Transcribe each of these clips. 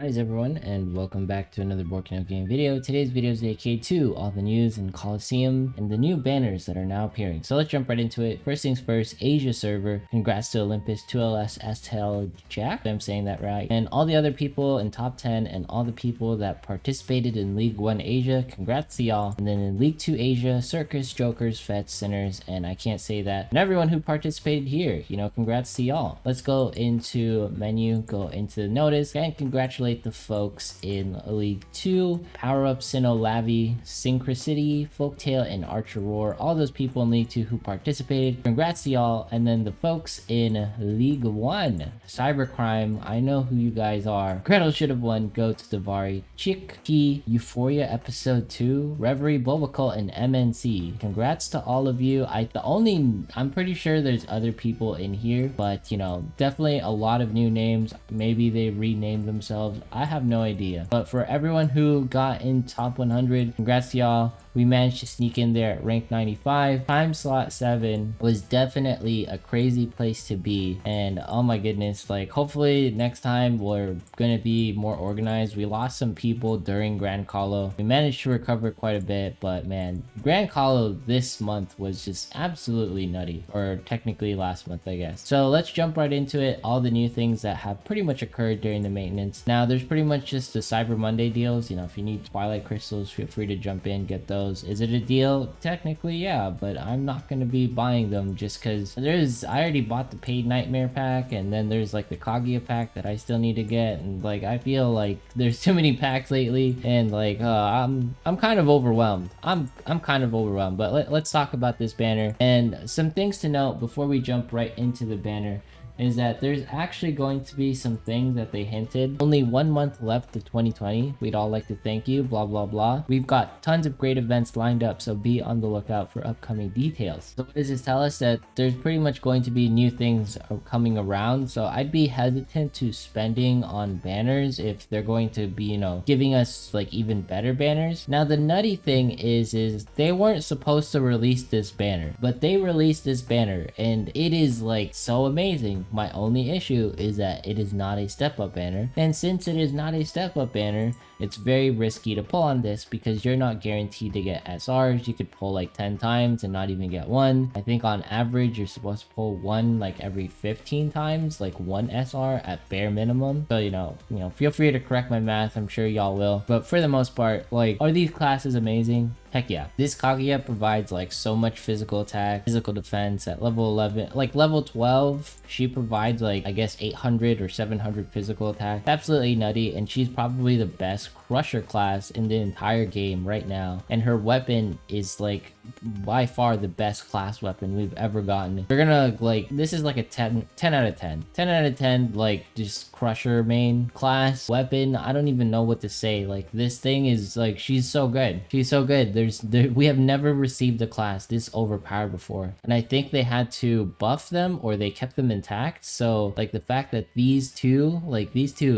Hi everyone, and welcome back to another Board Game video. Today's video is dedicated to all the news in Coliseum and the new banners that are now appearing. So let's jump right into it. First things first, Asia server. Congrats to Olympus, 2LS, STL, Jack, I'm saying that right, and all the other people in top 10 and all the people that participated in League 1 Asia. Congrats to y'all. And then in League 2 Asia, Circus, Jokers, Fets, Sinners, and I can't say that, and everyone who participated here, congrats to y'all. Let's go into menu, go into the notice, and congratulate the folks in League 2, Power Up, SINoALICE, Synchronicity, Folktale, and Archer Roar. All those people in League 2 who participated, congrats to y'all. And then the folks in League 1, Cybercrime, I know who you guys are. Gretel should have won, Go to Davari, Chick, Key, Euphoria Episode 2, Reverie, Bobacult, and MNC. Congrats to all of you. I'm pretty sure there's other people in here, but definitely a lot of new names. Maybe they renamed themselves. I have no idea. But for everyone who got in top 100, congrats to y'all. We managed to sneak in there at rank 95. Time slot 7 was definitely a crazy place to be. And oh my goodness, like hopefully next time we're gonna be more organized. We lost some people during Grand Colo. We managed to recover quite a bit, but man, Grand Colo this month was just absolutely nutty. Or technically last month, I guess. So let's jump right into it. All the new things that have pretty much occurred during the maintenance. Now there's pretty much just the Cyber Monday deals. If you need Twilight Crystals, feel free to jump in, get those. Is it a deal? Technically, yeah, but I'm not going to be buying them just because I already bought the paid Nightmare pack, and then there's like the Kaguya pack that I still need to get, and like I feel like there's too many packs lately, and like I'm kind of overwhelmed. I'm kind of overwhelmed, but let's talk about this banner. And some things to note before we jump right into the banner is that there's actually going to be some things that they hinted. Only 1 month left of 2020. We'd all like to thank you, blah, blah, blah. We've got tons of great events lined up, so be on the lookout for upcoming details. So what does this tell us? That there's pretty much going to be new things coming around, so I'd be hesitant to spending on banners if they're going to be, giving us like even better banners. Now the nutty thing is they weren't supposed to release this banner, but they released this banner, and it is like so amazing. My only issue is that it is not a step-up banner, and since it is not a step-up banner, it's very risky to pull on this because you're not guaranteed to get SRs. You could pull like 10 times and not even get one. I think on average you're supposed to pull one like every 15 times, like one SR at bare minimum. So feel free to correct my math, I'm sure y'all will, but for the most part, like, are these classes amazing? Heck yeah. This Kaguya provides like so much physical attack, physical defense at level 11. Like level 12, she provides like, I guess 800 or 700 physical attack. Absolutely nutty, and she's probably the best crusher class in the entire game right now. And her weapon is like by far the best class weapon we've ever gotten. We're gonna like, this is like a 10 out of 10. 10 out of 10, like just crusher main class weapon. I don't even know what to say. Like this thing is like, she's so good. She's so good. We have never received a class this overpowered before, and I think they had to buff them or they kept them intact. So like the fact that these two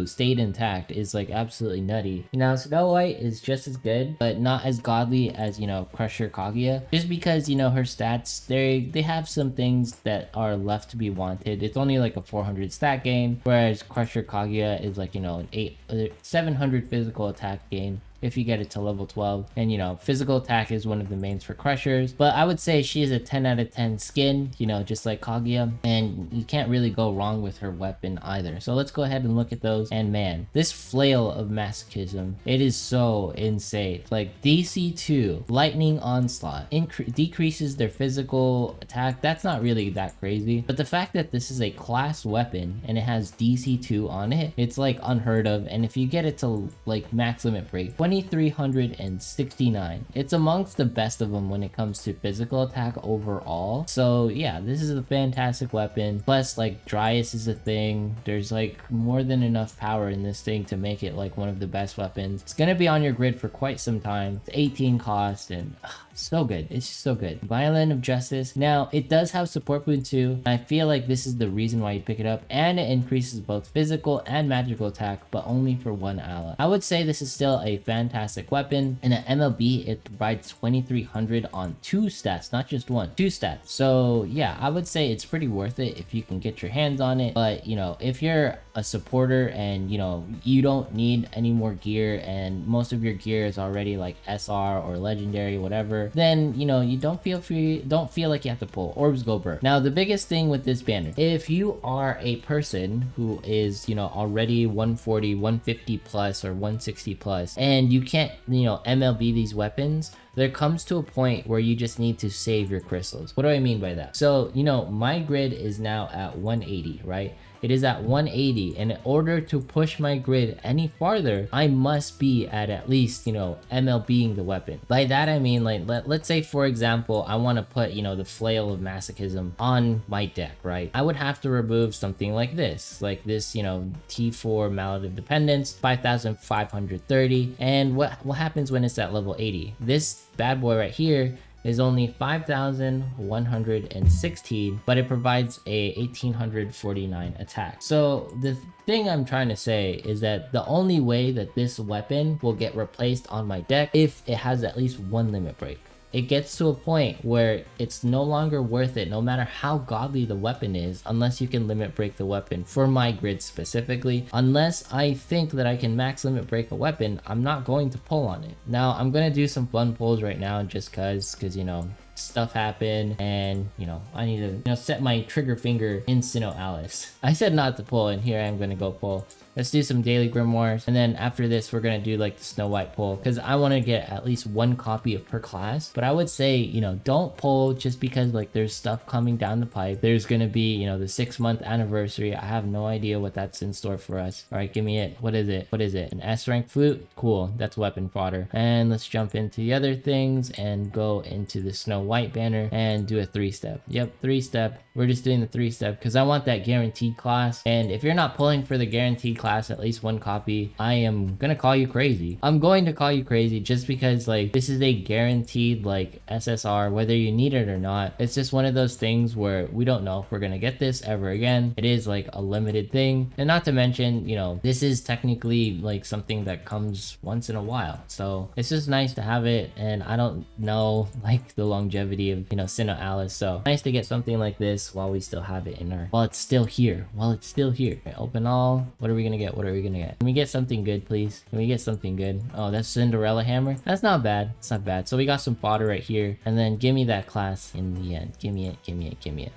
stayed intact is like absolutely nutty. Now Snow White is just as good, but not as godly as Crusher Kaguya, just because her stats, they have some things that are left to be wanted. It's only like a 400 stat game, whereas Crusher Kaguya is like an 700 physical attack game if you get it to level 12. And physical attack is one of the mains for crushers, but I would say she is a 10 out of 10 skin, just like Kaguya, and you can't really go wrong with her weapon either. So let's go ahead and look at those. And man, this flail of masochism, it is so insane. Like DC2 lightning onslaught decreases their physical attack. That's not really that crazy, but the fact that this is a class weapon and it has DC2 on it, it's like unheard of. And if you get it to like max limit break 2369, it's amongst the best of them when it comes to physical attack overall. So yeah, this is a fantastic weapon. Plus like Dryas is a thing. There's like more than enough power in this thing to make it like one of the best weapons. It's gonna be on your grid for quite some time. It's 18 cost, and so good. It's just so good. Violin of Justice. Now it does have support boon too. I feel like this is the reason why you pick it up, and it increases both physical and magical attack, but only for one ally. I would say this is still a fantastic weapon. And at MLB, it provides 2300 on 2 stats, not just one, 2 stats. So yeah, I would say it's pretty worth it if you can get your hands on it. But you know, if you're a supporter and you know you don't need any more gear and most of your gear is already like SR or legendary, whatever, then you know you don't feel like you have to pull orbs go burr. Now the biggest thing with this banner, if you are a person who is, you know, already 140, 150 plus or 160 plus and you can't, you know, MLB these weapons, there comes to a point where you just need to save your crystals. What do I mean by that? So, you know, my grid is now at 180, right? It is at 180, and in order to push my grid any farther, I must be at least, you know, MLBing the weapon. By that I mean, like, let's say for example, I want to put, you know, the Flail of Masochism on my deck, right? I would have to remove something like this, you know, T4 Mallet of Dependence, 5530, and what happens when it's at level 80? This bad boy right here is only 5,116, but it provides a 1,849 attack. So the thing I'm trying to say is that the only way that this weapon will get replaced on my deck if it has at least one limit break. It gets to a point where it's no longer worth it, no matter how godly the weapon is, unless you can limit break the weapon. For my grid specifically, unless I think that I can max limit break a weapon, I'm not going to pull on it. Now I'm gonna do some fun pulls right now just cause you know, stuff happened and you know I need to, you know, set my trigger finger in SINoALICE. I said not to pull and here I am gonna go pull. Let's do some daily grimoires, and then after this we're gonna do like the Snow White pull because I want to get at least one copy of per class. But I would say, you know, don't pull just because like there's stuff coming down the pipe. There's gonna be, you know, the 6-month anniversary. I have no idea what that's in store for us. All right, give me it. What is it? An S rank flute? Cool, that's weapon fodder. And let's jump into the other things and go into the Snow White banner and do a 3-step. Yep, 3-step. We're just doing the 3-step because I want that guaranteed class. And if you're not pulling for the guaranteed class, at least one copy, I am gonna call you crazy. I'm going to call you crazy just because like this is a guaranteed like SSR, whether you need it or not. It's just one of those things where we don't know if we're gonna get this ever again. It is like a limited thing, and not to mention, you know, this is technically like something that comes once in a while, so it's just nice to have it. And I don't know like the longevity of, you know, SINoALICE, so nice to get something like this while we still have it in our, while it's still here. Okay, open all. What are we gonna get? Can we get something good, please? Can we get something good? Oh, that's Cinderella hammer. That's not bad. It's not bad. So we got some fodder right here, and then give me that class in the end. Give me it.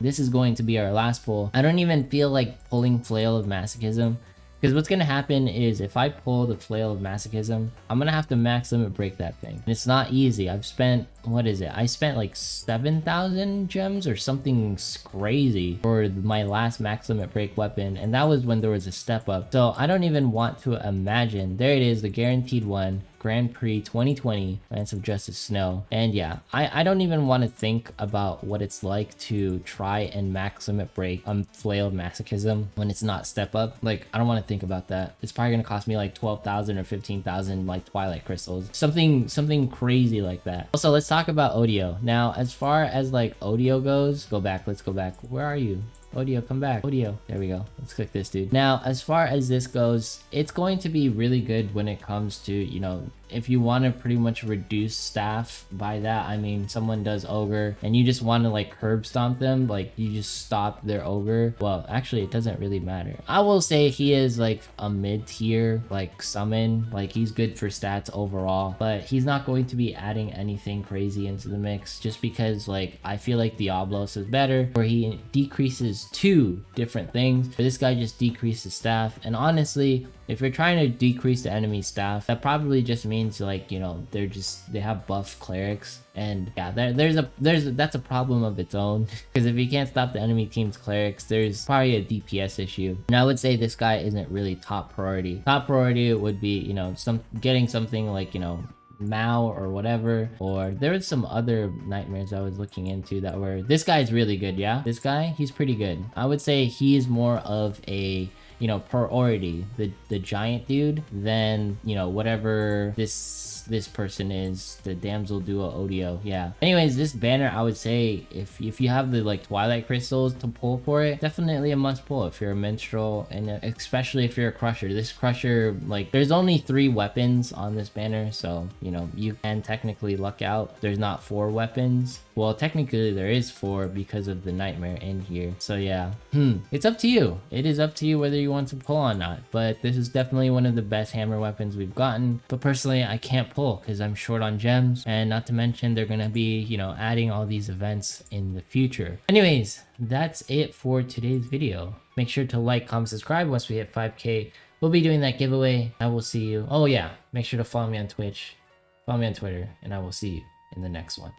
This is going to be our last pull. I don't even feel like pulling Flail of Masochism, because what's gonna happen is if I pull the Flail of Masochism, I'm gonna have to max limit break that thing. And it's not easy. I've spent, what is it? I spent like 7,000 gems or something crazy for my last max limit break weapon, and that was when there was a step up. So I don't even want to imagine. There it is, the guaranteed one. Grand Prix 2020, Lance of Justice Snow. And yeah, I don't even want to think about what it's like to try and max limit break Flail of Masochism when it's not step up. Like, I don't want to think about that. It's probably gonna cost me like 12,000 or 15,000 like Twilight crystals, something crazy like that. Also, let's talk about Odio. Now, as far as like Odio goes, let's go back. Where are you? Odio, come back. Odio. There we go. Let's click this dude. Now, as far as this goes, it's going to be really good when it comes to, you know, if you want to pretty much reduce staff. By that I mean someone does ogre and you just want to like curb stomp them, like you just stop their ogre. Well, actually it doesn't really matter. I will say he is like a mid-tier like summon, like he's good for stats overall, but he's not going to be adding anything crazy into the mix just because like I feel like Diablos is better, where he decreases 2 different things, but this guy just decreases staff. And honestly, if you're trying to decrease the enemy staff, that probably just means like, you know, they have buff clerics, and yeah, that's a problem of its own because if you can't stop the enemy team's clerics, there's probably a DPS issue. And I would say this guy isn't really top priority. Top priority would be, you know, getting something like, you know, Mao or whatever, or there was some other nightmares I was looking into that were, this guy's really good. Yeah, this guy, he's pretty good. I would say he's more of a, you know, priority, the giant dude, than, you know, whatever this this person is the Damsel duo ODO. Yeah. Anyways, this banner, I would say if you have the like Twilight crystals to pull for it, definitely a must pull if you're a minstrel, and especially if you're a crusher. This crusher, like, there's only 3 weapons on this banner, so you know you can technically luck out. There's not 4 weapons. Well, technically there is 4 because of the nightmare in here. So yeah, it's up to you. It is up to you whether you want to pull or not. But this is definitely one of the best hammer weapons we've gotten. But personally, I can't pull because I'm short on gems, and not to mention they're gonna be, you know, adding all these events in the future. Anyways, that's it for today's video. Make sure to like, comment, subscribe. Once we hit 5K, we'll be doing that giveaway. I will see you. Oh yeah, make sure to follow me on Twitch, follow me on Twitter, and I will see you in the next one.